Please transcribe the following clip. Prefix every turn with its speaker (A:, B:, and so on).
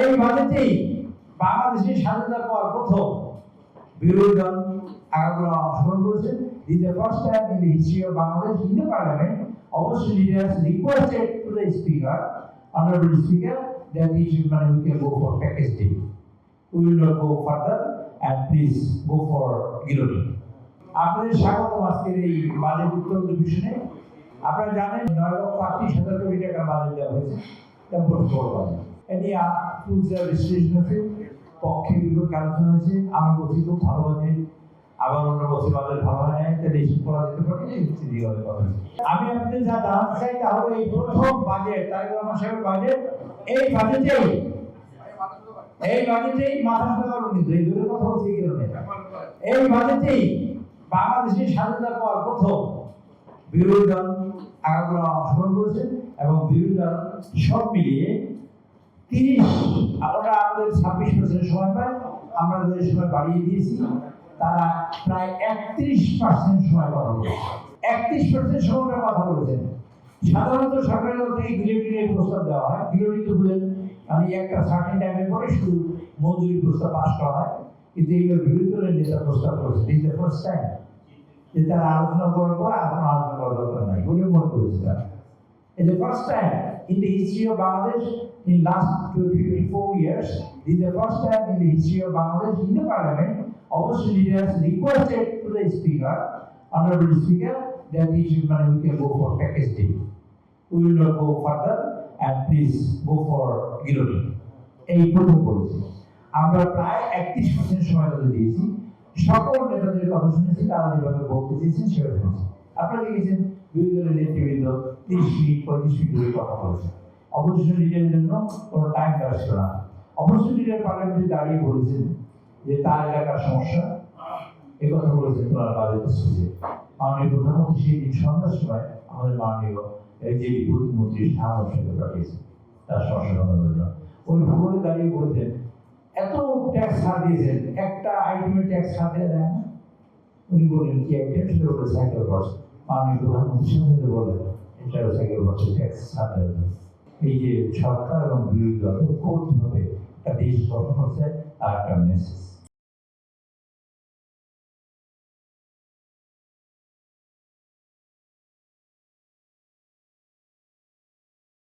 A: এই বাজেটেই বাংলাদেশের স্বাধীনতার পর প্রথম বিরোধী দল আগামী অংশগ্রহণ করেছে। This is the first time in the history of Bangladesh in the parliament, opposition leaders requested to the speaker, honorable speaker, that he should we can go for package deal. We will not go further and please go for guillotine. আপনাদের স্বাগত আজকের এই budget উত্তর ডিভিশনে। আপনারা জানেন 9,38,000 কোটি টাকা বাজেট দেওয়া হয়েছে, এটা ভোট বাজেট। এটি ফুলসের বিশ্লেষণ আছে, পক্ষে বিপক্ষে আলোচনা হয়েছে। আমার বলছি খুব ভালো বাজেট, আবার অন্য বছর বাজেট ভালো হয় না, তাহলে এইসব করা যেতে পারে। আমি আপনাদের যা জানাতে চাই তা হলো এই প্রথম বাজেট, তারেক রহমান সাহেবের বাজেট, এই বাজেটেই মাথা সাদা করুন, কিন্তু এই দূরের কথা বলছি এই কারণে, এই বাজেটেই বাংলাদেশের স্বাধীনতার পর প্রথম বিরোধী দল আগামী অংশগ্রহণ করেছে এবং বিরোধী দল সব মিলিয়ে 30 আমরা আমাদের 26% সময় পাই, আমরা তাদের সময় বাড়িয়ে দিয়েছি। তারা প্রায় 31% সময় কথা বলেছে, 31% সময় কথা বলেছেন। সাধারণত সরকারের দল থেকে গিলোটিনের প্রস্তাব দেওয়া হয়, গিলোটিন তো বলেন মানে একটা সার্টেন টাইমের পরে শুধু মজুরি প্রস্তাব পাস করা হয়, কিন্তু এইবার বিরোধী দলের নেতা প্রস্তাব করেছে। দিস দ্য ফার্স্ট টাইম যে তারা আলোচনা করার পর এখন আলোচনা করার দরকার নাই বলে মনে করেছে তারা। It's the first time in the history of Bangladesh in last 54 years. This is the first time in the history of Bangladesh in the parliament, opposition leaders requested to the speaker, honorable speaker, that he should we can go for package deal. We will not go further and please go for guillotine. এই প্রথম বলেছি আমরা প্রায় 31% সময় তাদের দিয়েছি। সকল নেতাদের কথা শুনেছি, তারা যেভাবে বলতে চেয়েছেন সেভাবে শুনেছি। আপনারা দেখেছেন বিরোধী দলের নেতৃবৃন্দ 30 মিনিট 35 মিনিট ধরে কথা বলেছে। অপোজিশন লিডারের জন্য কোনো টাইম দেওয়া ছিল না। অপোজিশন লিডার পার্লামেন্টে দাঁড়িয়ে বলেছেন যে তার এলাকার সমস্যা, এ কথা বলেছেন তোলার বাজেট স্পিচে। মাননীয় প্রধানমন্ত্রী সেই দিন সন্ধ্যার সময় আমাদের মাননীয় যে প্রতিমন্ত্রী শাহাব সাহেব পাঠিয়েছেন তার সমস্যা সমাধানের জন্য। উনি ভবনে দাঁড়িয়ে বলেছেন এত ট্যাক্স ছাড় দিয়েছেন, একটা আইটেমের ট্যাক্স ছাড় দেওয়া যায় না। উনি বললেন কি আইটেম, সেটা হলো সাইকেল খরচ। মাননীয় প্রধানমন্ত্রী সাথে বলেন এটা সাইকেল খরচের ট্যাক্স ছাড় দেওয়া যায়। এই যে সরকার এবং বিরোধী দল ঐক্যবদ্ধভাবে একটা দেশ গঠন হচ্ছে আর একটা মেসেজ।